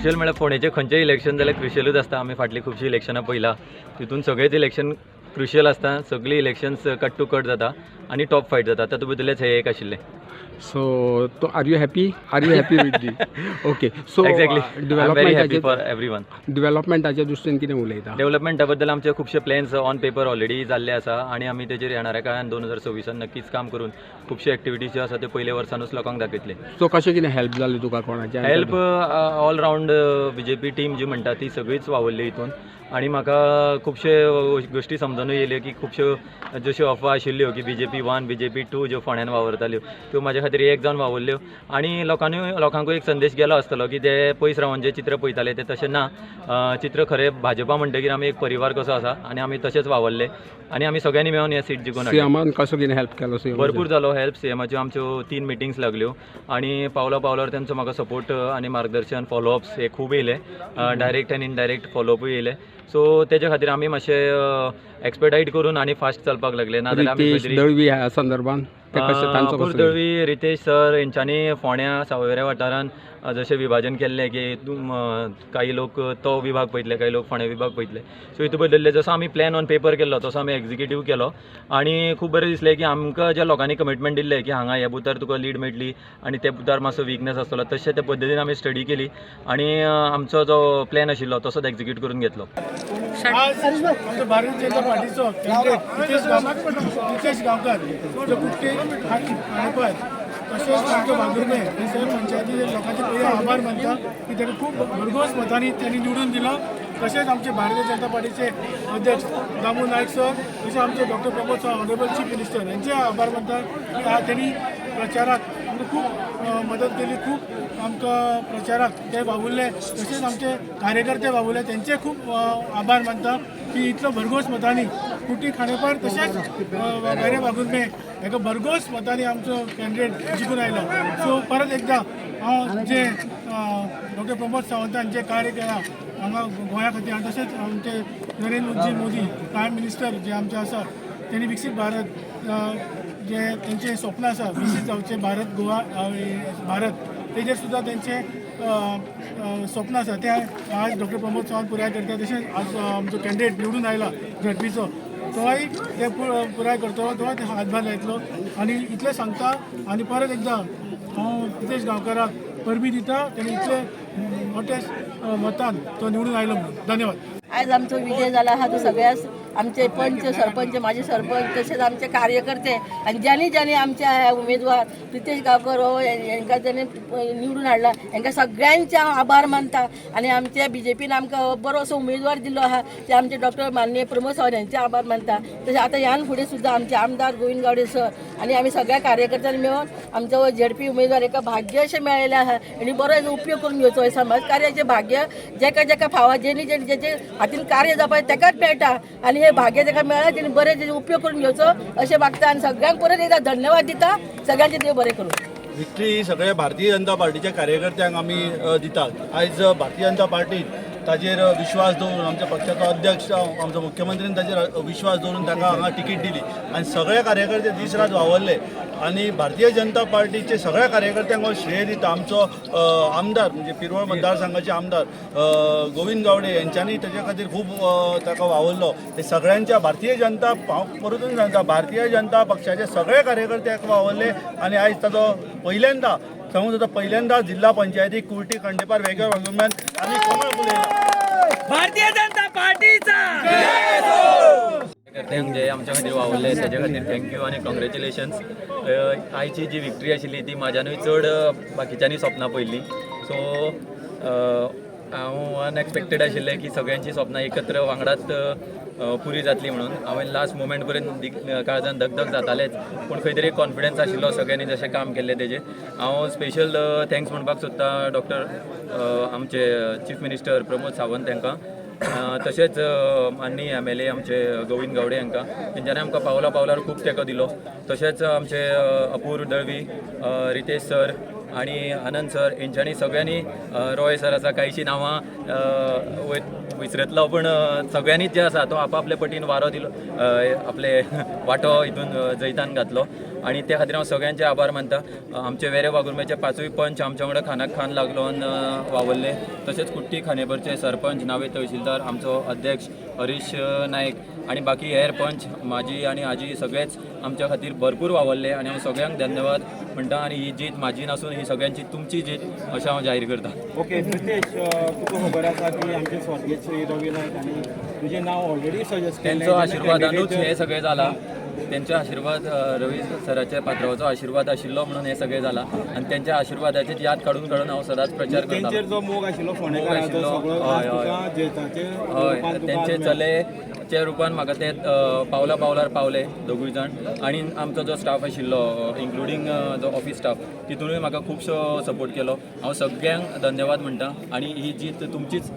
Crucial म्हळ्यार फोंडेचें खंयचेंय election जाल्यार क्रुशियलूच आसता. आमी फाटलीं खुबशीं इलेक्शनां पळयला, तितून सगळेच इलेक्शन क्रुशियल आसता. सगळीं इलेक्शन्स कट टू कट जाता आनी टॉप फायट जाता. तातूंत भितरलेंच हें एक आशिल्लें. So, are you happy? Are you happy with the? Okay. So, exactly I'm very happy for everyone. डेव्हलपमेंटाच्या दृश्टीन कितें उलयता? डेव्हलपमेंटा बद्दल आमचे खुबशे प्लॅन्स ऑन पेपर ऑलरेडी जाल्ले आसा आनी आमी तेजेर येणाऱ्या काळान 2026 नक्कीच काम करून खुबशे एक्टिविटीज ज्यो आसा त्यो पयले वर्सानूच लोकांक दाखयतले. सो कशें कितें हेल्प जाली तुका कोणाच्या? Help all round BJP team जी म्हणटा ती सगळीच वावरली हितून आनी म्हाका खुबशे गोश्टी समजूनूय येयल्यो की खुबश्यो जश्यो अफवा आशिल्ल्यो की BJP 1 BJP 2 ज्यो फोंड्यान वावरताल्यो त्यो म्हाज्या खातीर एक जावन वावरल्यो आनी लोकांकूय एक संदेश गेलो आसतलो की ते पयस रावन जे चित्र पळयताले ते तशें ना. चित्र खरें भाजपा म्हणटकीर आमी एक परिवार कसो आसा आनी आमी तशेंच वावरले आनी आमी सगळ्यांनी मेळून हें सीट जिखून हाडलें. सीएमान कसो कितें हेल्प केलो? भरपूर जालो हेल्प. सीएमाच्यो आमच्यो 3 मिटिंग्स लागल्यो आनी पावलार तेंचो म्हाका सपोर्ट आनी मार्गदर्शन फॉलोअप्स हे खूब येयले. डायरेक्ट आनी इनडायरेक्ट फॉलोअपूय येयले. सो तेजे खातीर आमी मातशें एक्सपेडायट करून आनी फास्ट चलपाक लागले. नाजाल्यार आमी रितेश दळवी ह्या संदर्भान अपूर दळवी, रितेश सर हेंच्यांनी फोंड्या सावयवेऱ्या वाठारान जशें विभाजन केल्लें की काही लोक तो विभाग पळयतले, काही लोक फोंड्या विभाग पळयतले. सो हितून बदलले जसो आमी प्लॅन ऑन पेपर केल्लो तसो आमी एक्झिक्युटीव केलो आनी खूब बरें दिसलें की आमकां ज्या लोकांनी कमिटमेंट दिल्लें की हांगा ह्या बुथार तुका लीड मेळटली आनी त्या बुथार मातसो विकनेस आसतलो तशें ते पद्दतीन आमी स्टडी केली आनी आमचो जो प्लॅन आशिल्लो तसोच एक्झिक्यूट करून घेतलो. आज आमच्या भारतीय जनता पार्टीचो कॅन्डिडेट रितेश गांवकार जो कुटके हाडपय तशेंच आमचो बागुर्मे हे सर पंचायती लोकांचे पयले आभार मानता की ताका खूब भरघोस मतांनी त्यांनी निवडून दिलो. तशेंच आमचे भारतीय जनता पार्टीचे अध्यक्ष दामू नायक सर तशेंच आमचे doctor Pramod Sawant honourable chief minister यांचे आभार मानता की त्यांनी प्रचाराक आमकां खूब मदत केली. खूब आमकां प्रचाराक ते वावुरले. तशेंच आमचे कार्यकर्ते वावुरले त्यांचे खूब आभार मानता की इतलो भरघोस मतांनी कुटी खांडेपार तशेंच वेरे बागुर्मे हेका भरघोस मतांनी आमचो कॅन्डिडेट जिखून आयलो. सो परत एकदा हांव जे डॉक्टर प्रमोद सावंतान जे कार्य केलां हांगा गोंया खातीर आनी तशेंच आमचे नरेंद्रजी मोदी प्रायम मिनिस्टर जे आमचे आसा त्यांनी विकसीत भारत जे तेंचे स्वप्न आसा विकसीत जावचे भारत गोवा भारत तेजेर सुद्दां तेंचे स्वप्न आसा ते आज डॉक्टर प्रमोद सावंत पुराय करता. तशेंच आज आमचो कॅन्डिडेट निवडून आयला झडपीचो तोय ते पुराय करतलो, तोय ते हातभार लायतलो आनी इतलें सांगता आनी परत एकदां हांव रितेश गांवकाराक परबी दिता तेणी इतले मोठ्या मतान तो निवडून आयलो म्हणून. धन्यवाद. आज आमचो विजय झाला हा तो सगळ्याच आमचे पंच सरपंच माजी सरपंच तसेच आमचे कार्यकर्ते आणि ज्यांनी आमच्या उमेदवार रितेश गांवकर हो हांकां ज्यांनी निवडून हाडला हांकां सगळ्यांचे हांव आभार मानता. आनी आमच्या BJPन आमकां बरो असो उमेदवार दिल्लो आहा ते आमचे डॉक्टर माननीय प्रमोद सावंत यांचे आभार मानता. तशें आतां ह्यान फुडें सुद्दां आमचे आमदार गोविंद गावडे सर आनी आमी सगळ्या कार्यकर्त्यांनी मेळून आमचो झडपी उमेदवार एका भाग्य अशें मेळयलें आहा आनी बरो हेजो उपयोग करून घेवचो. समाज कार्याचें भाग्य जेका फावा जेचे हातीन कार्य जावपा तेकाच मेळटा आनी हे भाग्य ताका मेळ्ळा तेणी बरें तेजो उपयोग करून घेवचो अशें मागता आनी सगळ्यांक परत एकदां धन्यवाद दिता. सगळ्यांचे देव बरें करूं. विक्ट्री सगळ्या भारतीय जनता पार्टीच्या कार्यकर्त्यांक आमी दितात. आयज भारतीय जनता पार्टी ताजेर विश्वास दवरून आमच्या पक्षाचो अध्यक्ष आमचो मुख्यमंत्रीन ताजेर विश्वास दवरून ताका हांगा तिकीट दिली आनी सगळे कार्यकर्ते दीस रात वावरले आनी भारतीय जनता पार्टीचे सगळ्या कार्यकर्त्यांक हो श्रेय दिता. आमचो आमदार म्हणजे पिरवळ मतदारसंघाचे आमदार गोविंद गावडे यांच्यांनी ताचे खातीर खूब ताका वावरलो. हे सगळ्यांच्या भारतीय जनता हांव परतून सांगता भारतीय जनता पक्षाचे सगळे कार्यकर्ते वावरले आनी आयज ताचो पहिल्यांदा सांगून जाता पहिल्यांदा जिल्हा पंचायतीक कुर्टी खंडेपार वेगळ्या वागुम्यान आमी कमळ फुलयला. भारतीय जनता पार्टीचा कार्यकर्त्यांक जे आमच्या खातीर वावरले तेजे खातीर थँक्यू आनी कॉंग्रेच्युलेशन्स. आयची जी विक्ट्री आशिल्ली ती म्हाज्यानूय चड बाकीच्यांनी स्वप्नां पयल्लीं. सो हांव अनएक्सपेक्टेड आशिल्लें की सगळ्यांची स्वप्नां एकत्र वांगडाच पुरी जातली म्हणून. हांवें लास्ट मोमेंट पर्यंत काळजान धगधग जातालेच पूण खंय तरी कॉन्फिडन्स आशिल्लो सगळ्यांनी जशें काम केल्लें तेजें. हांव स्पेशल थँक्स म्हणपाक सोदता डॉक्टर आमचे चीफ मिनिस्टर प्रमोद सावंत हांकां तशेंच माननीय MLA आमचे गोविंद गावडे हांकां तेंच्यांनी आमकां पावलार खूब तेंको दिलो. तशेंच आमचे अपूर दळवी, रितेश सर आणि आनंद सर हेंच्यांनी सगळ्यांनी रॉय सर आसा कांयशीं नांवां विसरतलो पण सगळ्यांनीच जे आसा तो आपआपले पटीन वारो दिलो आपले वांटो हितून जैतान घातलो आणि त्या खातीर हांव सगळ्यांचे आभार मानता. आमचे वेरे वागुर्मेचे 5य पंच आमच्या वांगडा खानाक खान लागून वावरले. तशेंच कुट्टी खानेबरचे सरपंच नावे तहसीलदार आमचो अध्यक्ष हरीश नायक आणि बाकी हेर पंच माझी आणि आजी सगळेच आमच्या खातीर भरपूर वावरले आणि हांव सगळ्यांक धन्यवाद म्हणटा. आणि ही जीत म्हाजी नासून ही सगळ्यांची तुमची जीत अशें हांव जाहीर करता. ओके नितेश, तुका खबर आसा की आमचे स्वर्गीय श्री रवी नायक आनी तुजें नांव ऑलरेडी सजेस्ट केल्लें. त्यांचो आशिर्वादानूच हे सगळें जालां. त्यांचे आशिर्वाद रवी सराच्या पात्रांवाचो आशिर्वाद आशिल्लो म्हणून हे सगळें जालां आणि त्यांच्या आशिर्वादाची याद काडून काडून हांव सदांच प्रचार करता. तेंचेर जो मोग आशिल्लो फोंडेकाराचो सगळो हय, हय. तुका जेताचेर हय रुपान तुका तेंचे आज मेळ्ळो. चलेच्या रुपान म्हाका ते पावला पावलार पावले दोगूय जाण. आणि आमचो जो स्टाफ आशिल्लो इन्क्लुडींग जो ऑफिस स्टाफ तितूनय म्हाका खुबसो सपोर्ट केलो. हांव सगळ्यांक धन्यवाद म्हणटा. आणि ही जीत तुमचीच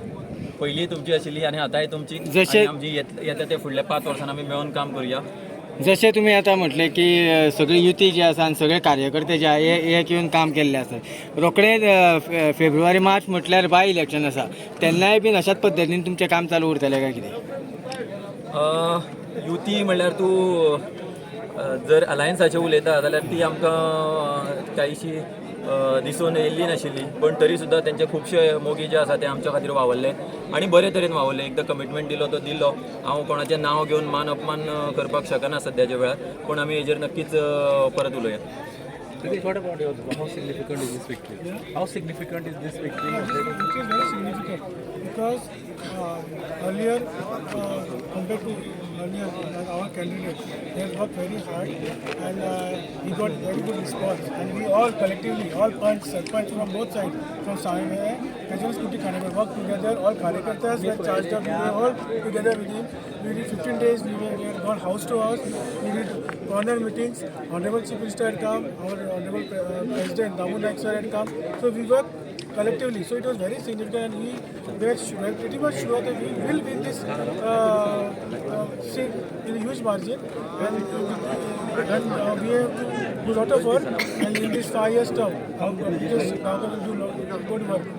पयलीं तुमची आशिल्ली आणि आतांय तुमची. आणि आमची येता ते फुडल्या 5 वर्सांनी आमी मेळून काम करुया. जशें तुमी आतां म्हटलें की सगळी युती जी आसा आनी सगळे कार्यकर्ते जे एक येवन काम केल्ले आसात. रोखडेच फेब्रुवारी मार्च म्हटल्यार बाय इलेक्शन आसा, तेन्नाय बीन अशाच पद्दतीन तुमचें काम चालू उरतलें काय कितें? युती म्हणल्यार तूं जर अलायन्साचें उलयता जाल्यार ती आमकां कांयशी दिसून येयल्ली नाशिल्ली. पण तरी सुद्दां तेंचे खुबशे मोगी जे आसा ते आमच्या खातीर वावरले आणि बरे तरेन वावरले. एकदां कमिटमेंट दिलो तो दिलो. हांव कोणाचें नांव घेवन मान अपमान करपाक शकना सद्याच्या वेळार, पण आमी हेजेर नक्कीच परत उलोवया. What about yours? How significant is this victory? How significant is this victory? It is very significant because earlier compared to earlier our candidate, they have worked very hard and we got very good response. And we all collectively, all punch, sarpanch from both sides, from Sami as well as Kutti Khanebur, worked together. All Karyakartas were charged up. We were all together with him. We did 15 days. We had gone house to house. We did corner meetings. Honorable Chief Minister had come. Our Honorable President Damu Naik sir had come. So we worked collectively. So it was very significant, and we were pretty much sure that we will win this seat in a huge margin. And we have to do a lot of work. And in this 5 years term, we just now going to do good work.